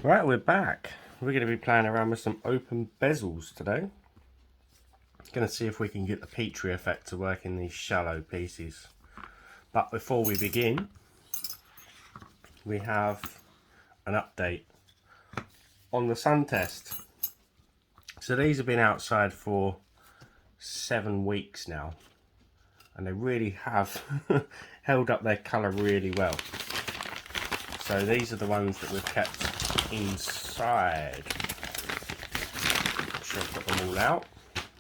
Right, we're back. We're going to be playing around with some open bezels today. Going to see if we can get the Petri effect to work in these shallow pieces. But before we begin, we have an update on the sun test. So these have been outside for 7 weeks now, and they really have held up their colour really well. So these are the ones that we've kept inside. Sure, I've got them all out,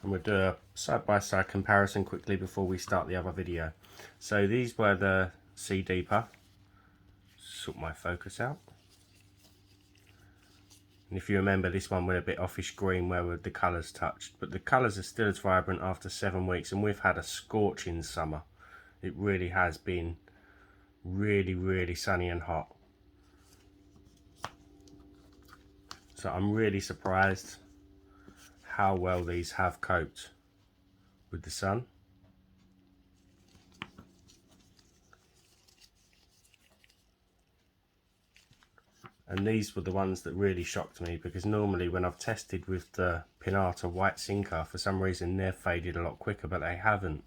and we'll do a side-by-side comparison quickly before we start the other video. So these were the Sea Deeper. Sort my focus out. And if you remember, this one went a bit offish green where the colours touched, but the colours are still as vibrant after 7 weeks, and we've had a scorching summer. It really has been really sunny and hot. So I'm really surprised how well these have coped with the sun. And these were the ones that really shocked me, because normally when I've tested with the Pinata White Sinker, for some reason they've faded a lot quicker, but they haven't,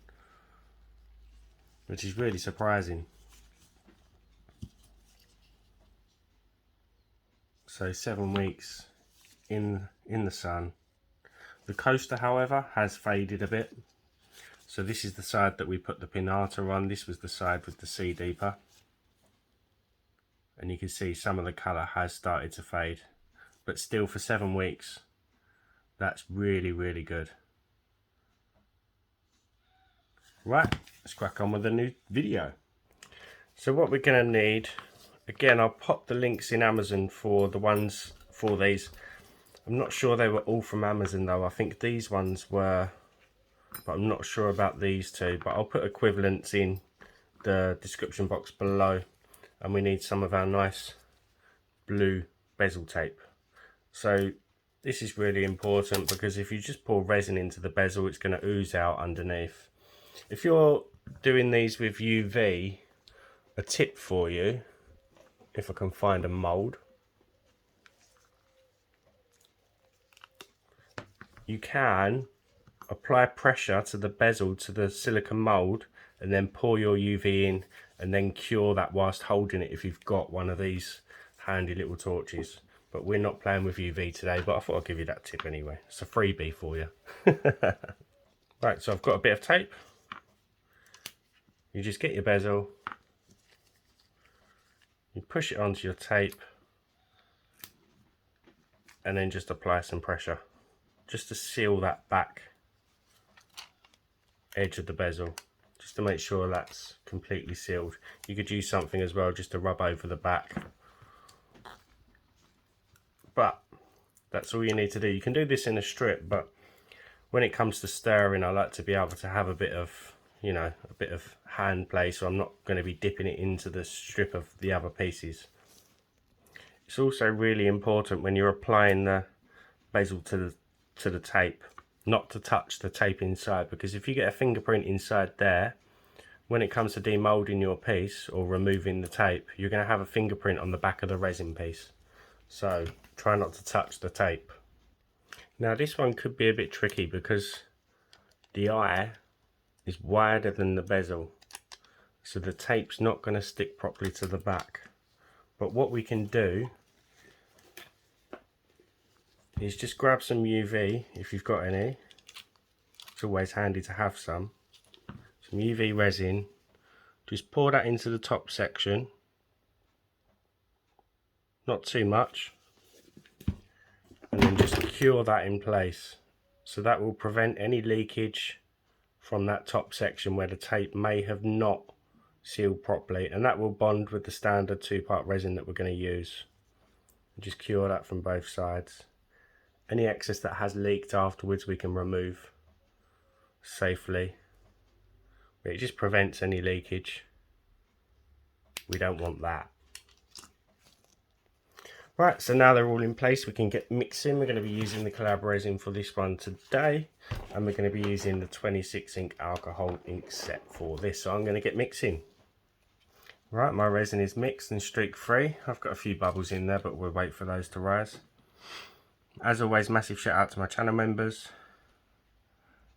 which is really surprising. So 7 weeks in the sun. The coaster, however, has faded a bit. So this is the side that we put the Pinata on. This was the side with the Sea Deeper. And you can see some of the colour has started to fade. But still, for 7 weeks, that's really good. Right, let's crack on with the new video. So what we're going to need, again, I'll pop the links in Amazon for the ones for these. I'm not sure they were all from Amazon though. I think these ones were, but I'm not sure about these two. But I'll put equivalents in the description box below. And we need some of our nice blue bezel tape. So this is really important, because if you just pour resin into the bezel, it's going to ooze out underneath. If you're doing these with UV, a tip for you, if I can find a mould, you can apply pressure to the bezel, to the silicone mould, and then pour your UV in, and then cure that whilst holding it if you've got one of these handy little torches. But we're not playing with UV today, but I thought I'd give you that tip anyway. It's a freebie for you. Right, so I've got a bit of tape. You just get your bezel, you push it onto your tape, and then just apply some pressure just to seal that back edge of the bezel, just to make sure that's completely sealed. You could use something as well just to rub over the back, but that's all you need to do. You can do this in a strip, but when it comes to stirring, I like to be able to have a bit of, you know, a bit of hand play, so I'm not going to be dipping it into the strip of the other pieces. It's also really important when you're applying the bezel to the tape, not to touch the tape inside, because if you get a fingerprint inside there, when it comes to demolding your piece or removing the tape, you're going to have a fingerprint on the back of the resin piece. So try not to touch the tape. Now this one could be a bit tricky because the eye is wider than the bezel, so the tape's not going to stick properly to the back. But what we can do is just grab some UV if you've got any. It's always handy to have some UV resin. Just pour that into the top section, not too much, and then just cure that in place. So that will prevent any leakage from that top section where the tape may have not sealed properly, and that will bond with the standard 2-part resin that we're going to use. Just cure that from both sides. Any excess that has leaked afterwards we can remove safely, but it just prevents any leakage. We don't want that. Right, so now they're all in place, we can get mixing. We're going to be using the collab resin for this one today, and we're going to be using the 26 ink alcohol ink set for this. So I'm going to get mixing. Right, my resin is mixed and streak free. I've got a few bubbles in there, but we'll wait for those to rise. As always, massive shout out to my channel members,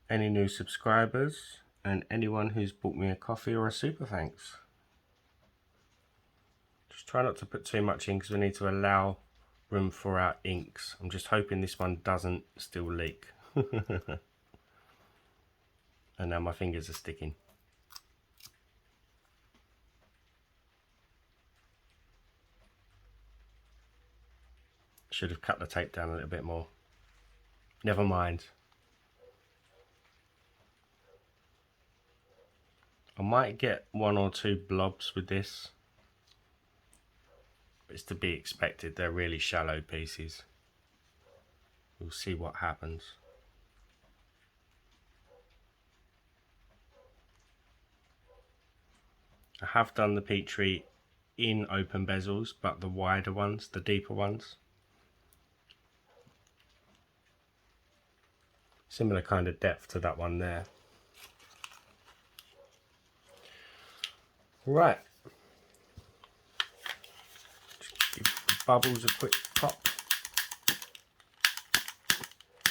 any new subscribers, and anyone who's bought me a coffee or a super thanks. Just try not to put too much in because we need to allow room for our inks. I'm just hoping this one doesn't still leak. And now my fingers are sticking. Should have cut the tape down a little bit more. Never mind. I might get 1 or 2 blobs with this. It's to be expected, they're really shallow pieces. We'll see what happens. I have done the Petri in open bezels, but the wider ones, the deeper ones. Similar kind of depth to that one there. Right. Just give the bubbles a quick pop.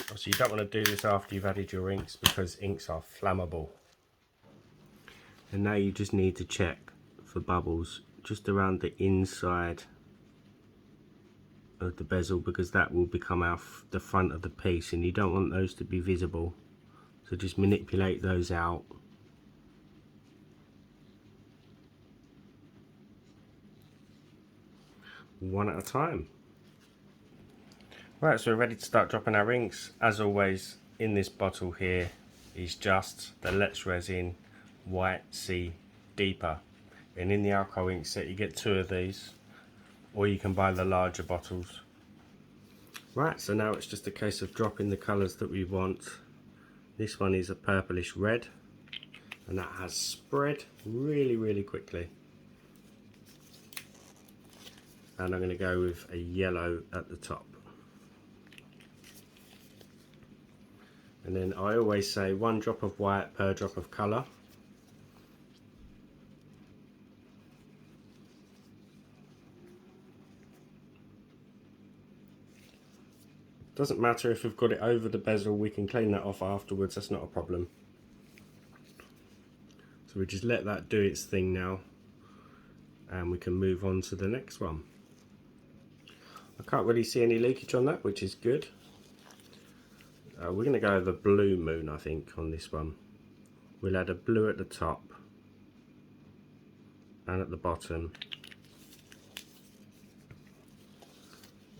Obviously you don't want to do this after you've added your inks because inks are flammable. And now you just need to check for bubbles just around the inside of the bezel, because that will become the front of the piece and you don't want those to be visible. So just manipulate those out. One at a time. Right, so we're ready to start dropping our inks. As always, in this bottle here is just the Let's Resin White Sea Deeper. And in the alcohol ink set you get 2 of these, or you can buy the larger bottles. Right, so now it's just a case of dropping the colours that we want. This one is a purplish red, and that has spread really quickly. And I'm going to go with a yellow at the top. And then I always say 1 drop of white per drop of colour. Doesn't matter if we've got it over the bezel, we can clean that off afterwards, that's not a problem. So we just let that do its thing now, and we can move on to the next one. I can't really see any leakage on that, which is good. We're going to go the blue moon, I think, on this one. We'll add a blue at the top and at the bottom,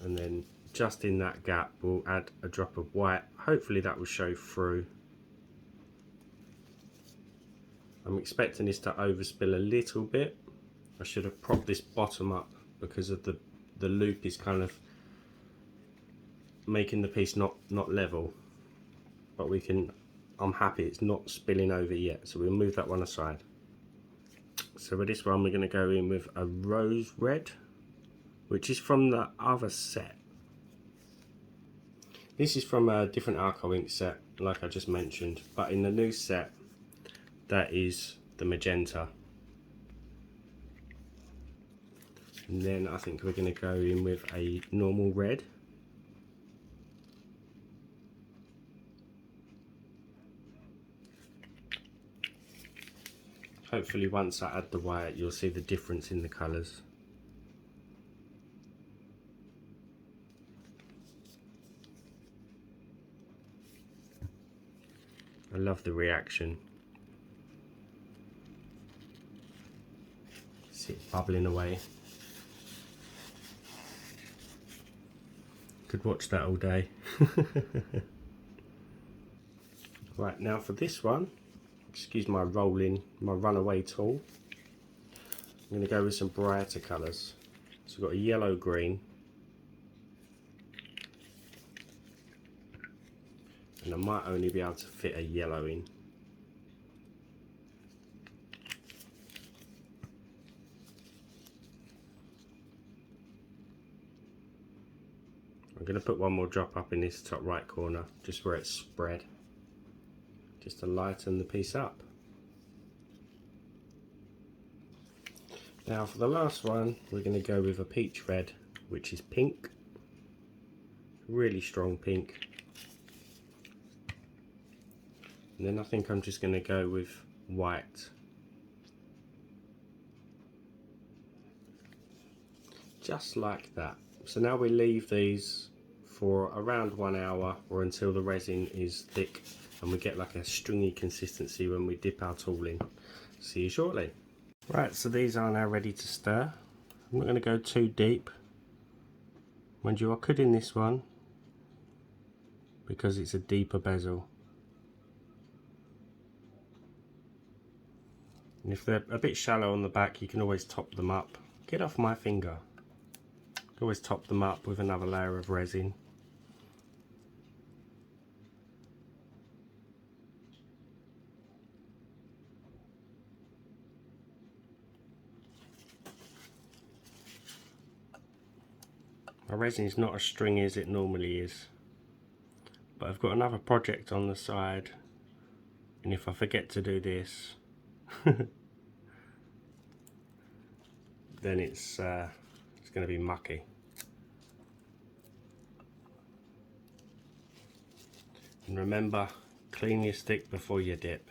and then just in that gap we'll add a drop of white. Hopefully that will show through. I'm expecting this to overspill a little bit. I should have propped this bottom up because of the loop is kind of making the piece not level, but we can, I'm happy it's not spilling over yet, so we'll move that one aside. So with this one we're going to go in with a rose red, which is from the other set. This is from a different alcohol ink set, like I just mentioned, but in the new set, that is the magenta. And then I think we're going to go in with a normal red. Hopefully once I add the white, you'll see the difference in the colours. I love the reaction. See it bubbling away. Could watch that all day. Right, now for this one, excuse my runaway tool. I'm going to go with some brighter colours. So we've got a yellow green. And I might only be able to fit a yellow in. I'm going to put 1 more drop up in this top right corner, just where it's spread, just to lighten the piece up. Now for the last one, we're going to go with a peach red, which is pink, really strong pink. And then I think I'm just going to go with white. Just like that. So now we leave these for around 1 hour or until the resin is thick and we get like a stringy consistency when we dip our tool in. See you shortly. Right, so these are now ready to stir. I'm not going to go too deep. Mind you, I could in this one because it's a deeper bezel. And if they're a bit shallow on the back, you can always top them up. Get off my finger. Always top them up with another layer of resin. My resin is not as stringy as it normally is, but I've got another project on the side, and if I forget to do this then it's going to be mucky. And remember, clean your stick before you dip.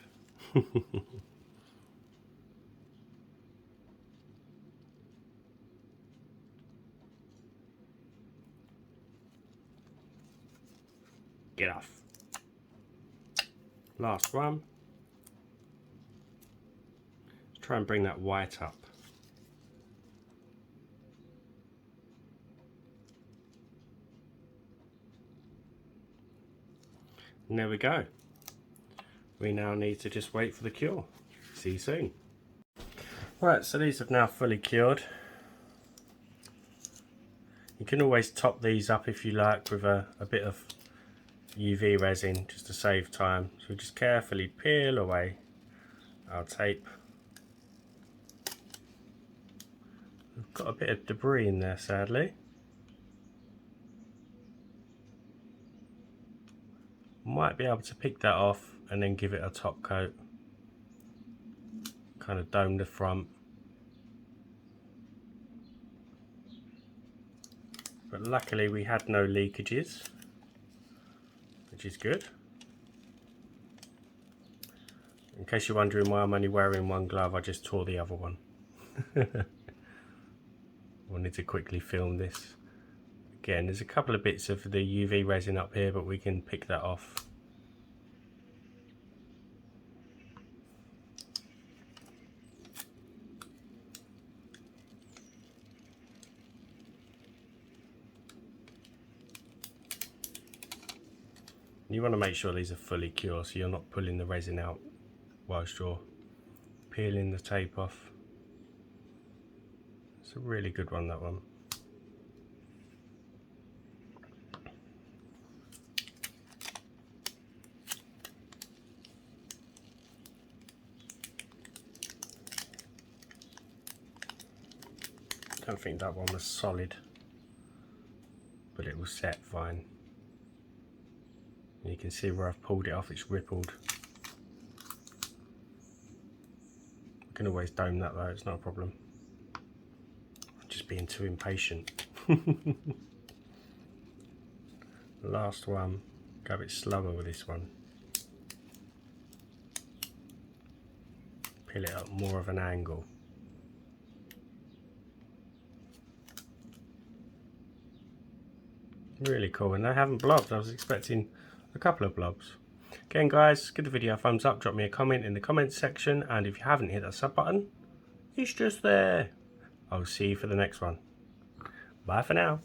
Get off. Last one. Let's try and bring that white up. And there we go. We now need to just wait for the cure. See you soon. Right, so these have now fully cured. You can always top these up if you like with a bit of UV resin just to save time. So just carefully peel away our tape. We've got a bit of debris in there, sadly. Might be able to pick that off and then give it a top coat. Kind of dome the front. But luckily we had no leakages, which is good. In case you're wondering why I'm only wearing one glove, I just tore the other one. Wanted to quickly film this. Again, there's a couple of bits of the UV resin up here, but we can pick that off. You want to make sure these are fully cured, so you're not pulling the resin out whilst you're peeling the tape off. It's a really good one, that one. I don't think that one was solid, but it was set fine. You can see where I've pulled it off, it's rippled. I can always dome that though, it's not a problem. I'm just being too impatient. Last one, go a bit slower with this one. Peel it up more of an angle. Really cool, and they haven't blobbed. I was expecting a couple of blobs. Again guys, give the video a thumbs up, drop me a comment in the comments section, and if you haven't hit that sub button, it's just there. I'll see you for the next one. Bye for now.